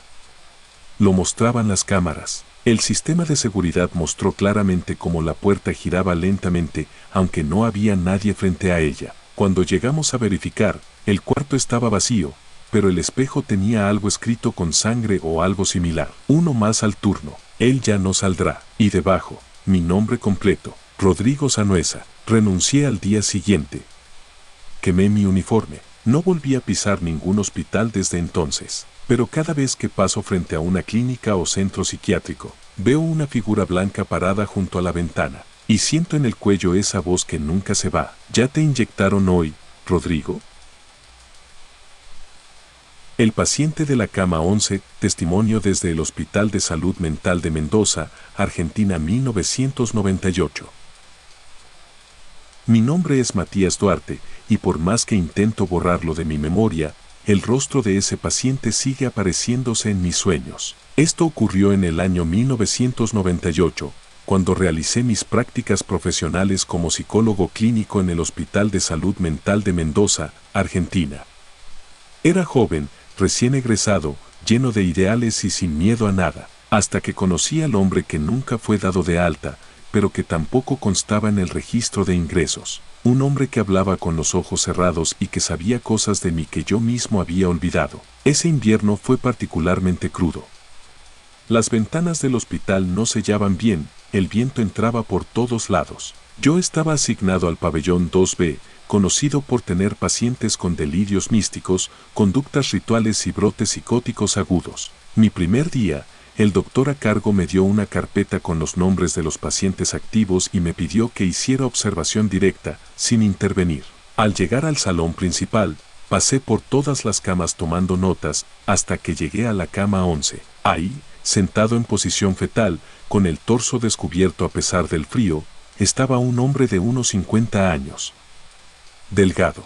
Lo mostraban las cámaras. El sistema de seguridad mostró claramente cómo la puerta giraba lentamente, aunque no había nadie frente a ella. Cuando llegamos a verificar, el cuarto estaba vacío, pero el espejo tenía algo escrito con sangre o algo similar. Uno más al turno. Él ya no saldrá. Y debajo, mi nombre completo, Rodrigo Sanhueza. Renuncié al día siguiente. Quemé mi uniforme. No volví a pisar ningún hospital desde entonces. Pero cada vez que paso frente a una clínica o centro psiquiátrico, veo una figura blanca parada junto a la ventana. Y siento en el cuello esa voz que nunca se va. ¿Ya te inyectaron hoy, Rodrigo? El paciente de la cama 11, testimonio desde el Hospital de Salud Mental de Mendoza, Argentina 1998. Mi nombre es Matías Duarte, y por más que intento borrarlo de mi memoria, el rostro de ese paciente sigue apareciéndose en mis sueños. Esto ocurrió en el año 1998, cuando realicé mis prácticas profesionales como psicólogo clínico en el Hospital de Salud Mental de Mendoza, Argentina. Era joven, recién egresado, lleno de ideales y sin miedo a nada, hasta que conocí al hombre que nunca fue dado de alta, pero que tampoco constaba en el registro de ingresos. Un hombre que hablaba con los ojos cerrados y que sabía cosas de mí que yo mismo había olvidado. Ese invierno fue particularmente crudo. Las ventanas del hospital no sellaban bien, el viento entraba por todos lados. Yo estaba asignado al pabellón 2B, conocido por tener pacientes con delirios místicos, conductas rituales y brotes psicóticos agudos. Mi primer día, el doctor a cargo me dio una carpeta con los nombres de los pacientes activos y me pidió que hiciera observación directa, sin intervenir. Al llegar al salón principal, pasé por todas las camas tomando notas, hasta que llegué a la cama 11. Ahí, sentado en posición fetal, con el torso descubierto a pesar del frío, estaba un hombre de unos 50 años. Delgado.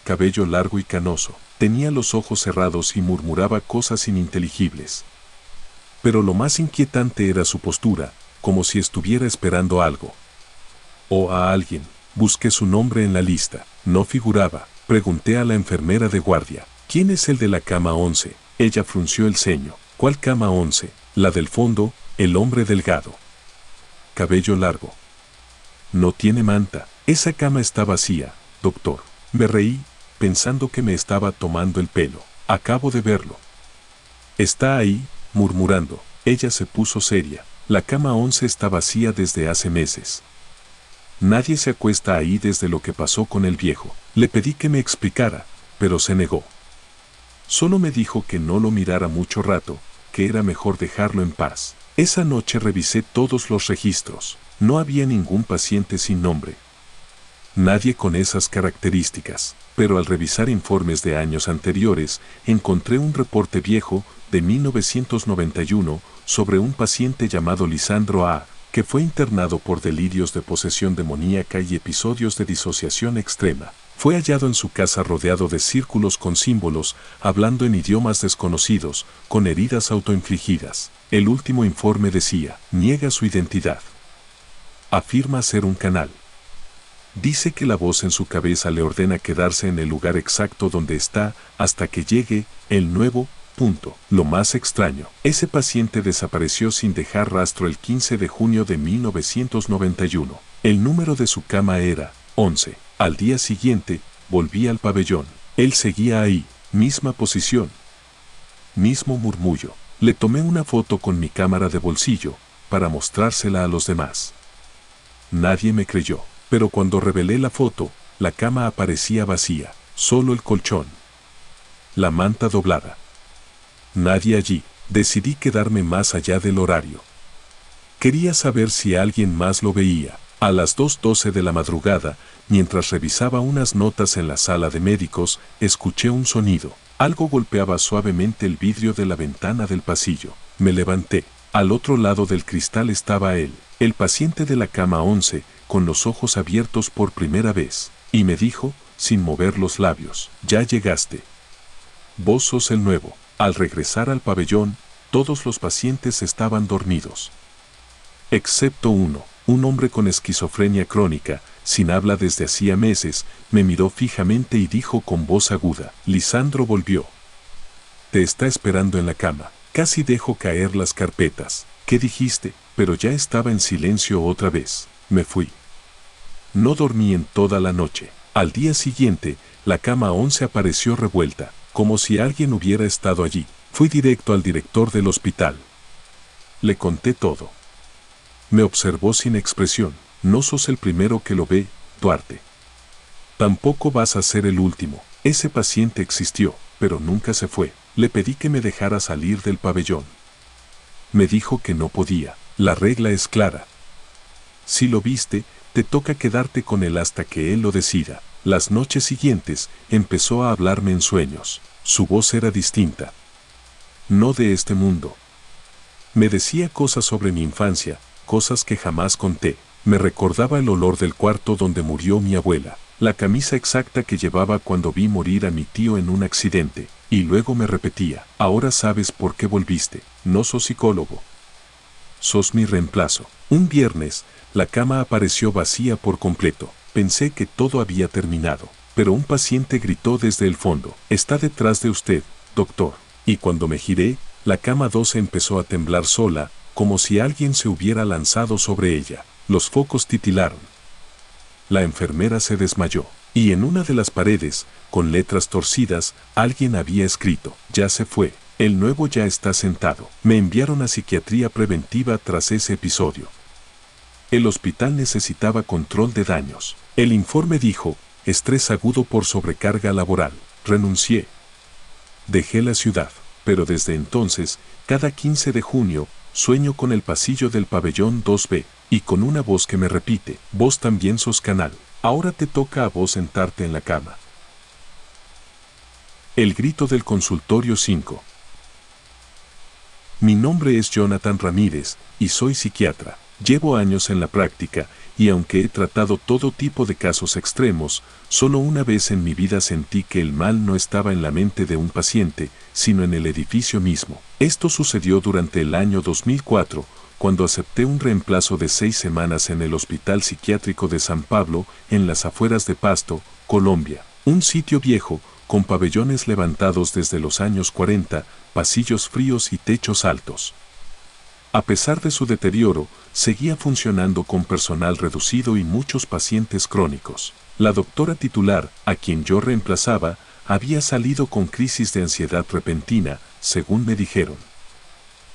Cabello largo y canoso. Tenía los ojos cerrados y murmuraba cosas ininteligibles. Pero lo más inquietante era su postura, como si estuviera esperando algo. O a alguien. Busqué su nombre en la lista. No figuraba. Pregunté a la enfermera de guardia. ¿Quién es el de la cama 11? Ella frunció el ceño. ¿Cuál cama 11? La del fondo, el hombre delgado. Cabello largo. No tiene manta. Esa cama está vacía, doctor. Me reí, pensando que me estaba tomando el pelo. Acabo de verlo. Está ahí, murmurando. Ella se puso seria. La cama 11 está vacía desde hace meses. Nadie se acuesta ahí desde lo que pasó con el viejo. Le pedí que me explicara, pero se negó. Solo me dijo que no lo mirara mucho rato, que era mejor dejarlo en paz. Esa noche revisé todos los registros. No había ningún paciente sin nombre. Nadie con esas características. Pero al revisar informes de años anteriores, encontré un reporte viejo, de 1991, sobre un paciente llamado Lisandro A., que fue internado por delirios de posesión demoníaca y episodios de disociación extrema. Fue hallado en su casa rodeado de círculos con símbolos, hablando en idiomas desconocidos, con heridas autoinfligidas. El último informe decía, niega su identidad. Afirma ser un canal. Dice que la voz en su cabeza le ordena quedarse en el lugar exacto donde está hasta que llegue el nuevo punto. Lo más extraño, ese paciente desapareció sin dejar rastro el 15 de junio de 1991. El número de su cama era 11. Al día siguiente, volví al pabellón. Él seguía ahí, misma posición, mismo murmullo. Le tomé una foto con mi cámara de bolsillo, para mostrársela a los demás. Nadie me creyó. Pero cuando revelé la foto, la cama aparecía vacía, solo el colchón. La manta doblada. Nadie allí. Decidí quedarme más allá del horario. Quería saber si alguien más lo veía. A las 2:12 de la madrugada, mientras revisaba unas notas en la sala de médicos, escuché un sonido. Algo golpeaba suavemente el vidrio de la ventana del pasillo. Me levanté. Al otro lado del cristal estaba él, el paciente de la cama 11, con los ojos abiertos por primera vez, y me dijo, sin mover los labios, ya llegaste. Vos sos el nuevo. Al regresar al pabellón, todos los pacientes estaban dormidos. Excepto uno, un hombre con esquizofrenia crónica, sin habla desde hacía meses, me miró fijamente y dijo con voz aguda, Lisandro volvió. Te está esperando en la cama. Casi dejo caer las carpetas. ¿Qué dijiste? Pero ya estaba en silencio otra vez. Me fui. No dormí en toda la noche. Al día siguiente, la cama 11 apareció revuelta, como si alguien hubiera estado allí. Fui directo al director del hospital. Le conté todo. Me observó sin expresión. No sos el primero que lo ve, Duarte. Tampoco vas a ser el último. Ese paciente existió, pero nunca se fue. Le pedí que me dejara salir del pabellón. Me dijo que no podía. La regla es clara. Si lo viste, te toca quedarte con él hasta que él lo decida. Las noches siguientes, empezó a hablarme en sueños. Su voz era distinta. No de este mundo. Me decía cosas sobre mi infancia, cosas que jamás conté. Me recordaba el olor del cuarto donde murió mi abuela, la camisa exacta que llevaba cuando vi morir a mi tío en un accidente, y luego me repetía, ahora sabes por qué volviste, no sos psicólogo. Sos mi reemplazo. Un viernes, la cama apareció vacía por completo. Pensé que todo había terminado, pero un paciente gritó desde el fondo, está detrás de usted, doctor. Y cuando me giré, la cama 12 empezó a temblar sola, como si alguien se hubiera lanzado sobre ella. Los focos titilaron. La enfermera se desmayó, y en una de las paredes, con letras torcidas, alguien había escrito, ya se fue, el nuevo ya está sentado. Me enviaron a psiquiatría preventiva tras ese episodio. El hospital necesitaba control de daños. El informe dijo, estrés agudo por sobrecarga laboral. Renuncié. Dejé la ciudad, pero desde entonces, cada 15 de junio, sueño con el pasillo del pabellón 2B, y con una voz que me repite, vos también sos canal, ahora te toca a vos sentarte en la cama. El grito del consultorio 5. Mi nombre es Jonathan Ramírez, y soy psiquiatra. Llevo años en la práctica, y aunque he tratado todo tipo de casos extremos, solo una vez en mi vida sentí que el mal no estaba en la mente de un paciente, sino en el edificio mismo. Esto sucedió durante el año 2004, cuando acepté un reemplazo de 6 semanas en el Hospital Psiquiátrico de San Pablo, en las afueras de Pasto, Colombia. Un sitio viejo, con pabellones levantados desde los años 40, pasillos fríos y techos altos. A pesar de su deterioro, seguía funcionando con personal reducido y muchos pacientes crónicos. La doctora titular, a quien yo reemplazaba, había salido con crisis de ansiedad repentina, según me dijeron.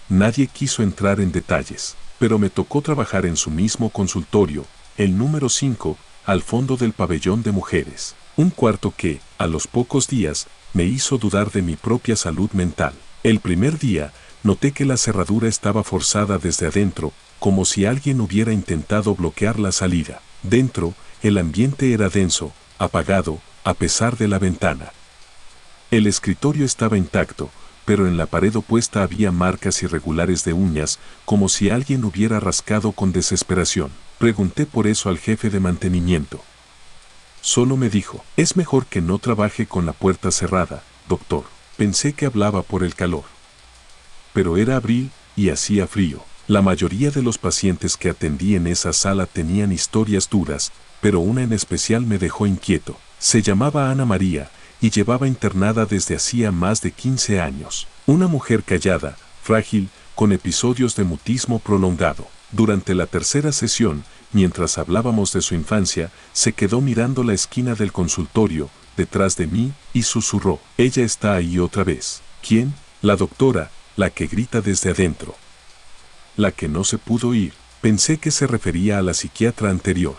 Nadie quiso entrar en detalles, pero me tocó trabajar en su mismo consultorio, el número 5, al fondo del pabellón de mujeres. Un cuarto que, a los pocos días, me hizo dudar de mi propia salud mental. El primer día, noté que la cerradura estaba forzada desde adentro, como si alguien hubiera intentado bloquear la salida. Dentro, el ambiente era denso, apagado, a pesar de la ventana. El escritorio estaba intacto, pero en la pared opuesta había marcas irregulares de uñas, como si alguien hubiera rascado con desesperación. Pregunté por eso al jefe de mantenimiento. Solo me dijo, es mejor que no trabaje con la puerta cerrada, doctor. Pensé que hablaba por el calor. Pero era abril y hacía frío. La mayoría de los pacientes que atendí en esa sala tenían historias duras, pero una en especial me dejó inquieto. Se llamaba Ana María y llevaba internada desde hacía más de 15 años. Una mujer callada, frágil, con episodios de mutismo prolongado. Durante la tercera sesión, mientras hablábamos de su infancia, se quedó mirando la esquina del consultorio, detrás de mí, y susurró, ella está ahí otra vez. ¿Quién? La doctora, la que grita desde adentro. La que no se pudo ir. Pensé que se refería a la psiquiatra anterior.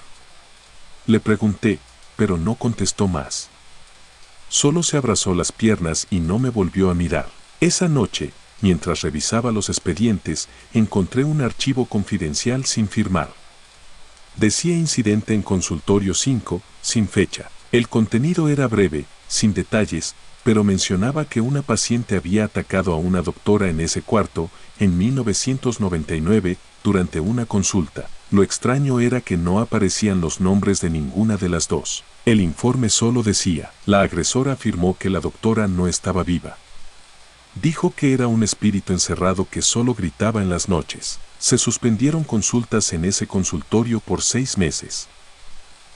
Le pregunté, pero no contestó más. Solo se abrazó las piernas y no me volvió a mirar. Esa noche, mientras revisaba los expedientes, encontré un archivo confidencial sin firmar. Decía incidente en consultorio 5, sin fecha. El contenido era breve, sin detalles, pero mencionaba que una paciente había atacado a una doctora en ese cuarto, en 1999, durante una consulta. Lo extraño era que no aparecían los nombres de ninguna de las dos. El informe solo decía, la agresora afirmó que la doctora no estaba viva. Dijo que era un espíritu encerrado que solo gritaba en las noches. Se suspendieron consultas en ese consultorio por 6 meses.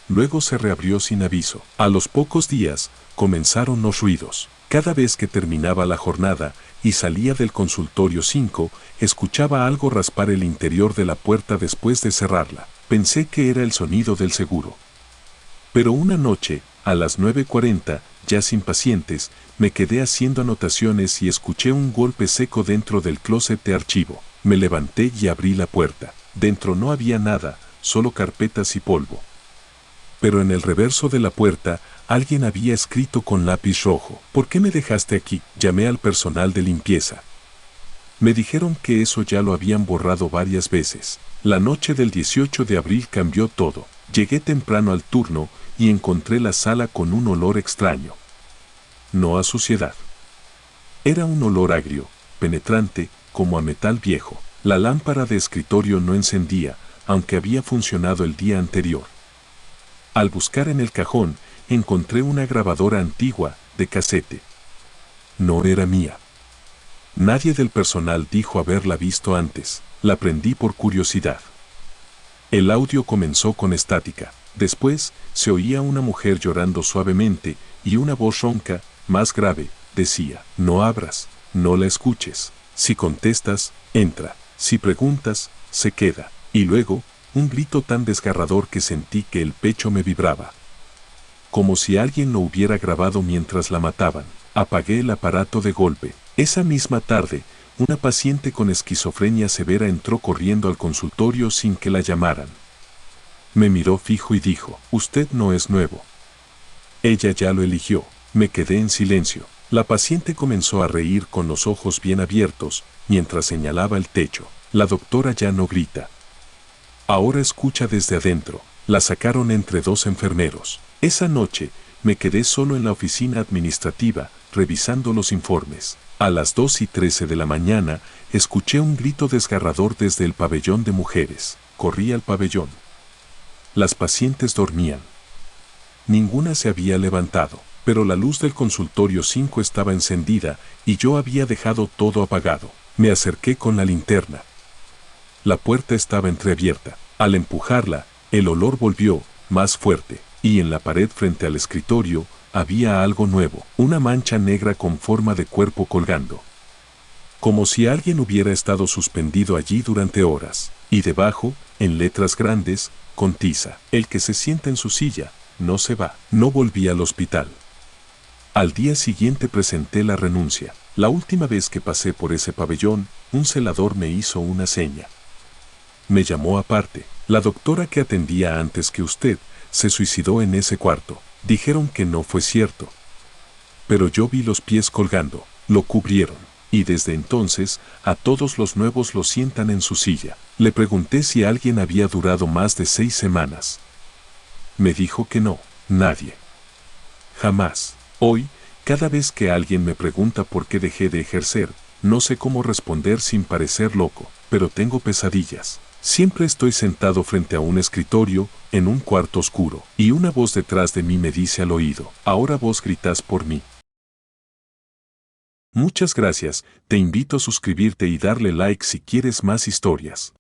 Luego se reabrió sin aviso. A los pocos días, comenzaron los ruidos. Cada vez que terminaba la jornada y salía del consultorio 5, escuchaba algo raspar el interior de la puerta después de cerrarla. Pensé que era el sonido del seguro. Pero una noche, a las 9:40, ya sin pacientes, me quedé haciendo anotaciones y escuché un golpe seco dentro del closet de archivo. Me levanté y abrí la puerta. Dentro no había nada, solo carpetas y polvo. Pero en el reverso de la puerta, alguien había escrito con lápiz rojo. ¿Por qué me dejaste aquí? Llamé al personal de limpieza. Me dijeron que eso ya lo habían borrado varias veces. La noche del 18 de abril cambió todo. Llegué temprano al turno y encontré la sala con un olor extraño. No a suciedad. Era un olor agrio, penetrante, como a metal viejo. La lámpara de escritorio no encendía, aunque había funcionado el día anterior. Al buscar en el cajón, encontré una grabadora antigua, de casete. No era mía. Nadie del personal dijo haberla visto antes. La prendí por curiosidad. El audio comenzó con estática. Después, se oía una mujer llorando suavemente, y una voz ronca, más grave, decía, no abras, no la escuches. Si contestas, entra. Si preguntas, se queda. Y luego, un grito tan desgarrador que sentí que el pecho me vibraba. Como si alguien lo hubiera grabado mientras la mataban. Apagué el aparato de golpe. Esa misma tarde, una paciente con esquizofrenia severa entró corriendo al consultorio sin que la llamaran. Me miró fijo y dijo, usted no es nuevo. Ella ya lo eligió. Me quedé en silencio. La paciente comenzó a reír con los ojos bien abiertos, mientras señalaba el techo. La doctora ya no grita. Ahora escucha desde adentro. La sacaron entre 2 enfermeros. Esa noche, me quedé solo en la oficina administrativa, revisando los informes. A las 2:13 de la mañana, escuché un grito desgarrador desde el pabellón de mujeres. Corrí al pabellón. Las pacientes dormían. Ninguna se había levantado, pero la luz del consultorio 5 estaba encendida y yo había dejado todo apagado. Me acerqué con la linterna. La puerta estaba entreabierta. Al empujarla, el olor volvió, más fuerte, y en la pared frente al escritorio, había algo nuevo, una mancha negra con forma de cuerpo colgando. Como si alguien hubiera estado suspendido allí durante horas. Y debajo, en letras grandes, con tiza, el que se sienta en su silla, no se va. No volví al hospital. Al día siguiente presenté la renuncia. La última vez que pasé por ese pabellón, un celador me hizo una seña. Me llamó aparte. La doctora que atendía antes que usted se suicidó en ese cuarto. Dijeron que no fue cierto. Pero yo vi los pies colgando, lo cubrieron. Y desde entonces, a todos los nuevos los sientan en su silla. Le pregunté si alguien había durado más de 6 semanas. Me dijo que no, nadie. Jamás. Hoy, cada vez que alguien me pregunta por qué dejé de ejercer, no sé cómo responder sin parecer loco, pero tengo pesadillas. Siempre estoy sentado frente a un escritorio, en un cuarto oscuro, y una voz detrás de mí me dice al oído, ahora vos gritas por mí. Muchas gracias, te invito a suscribirte y darle like si quieres más historias.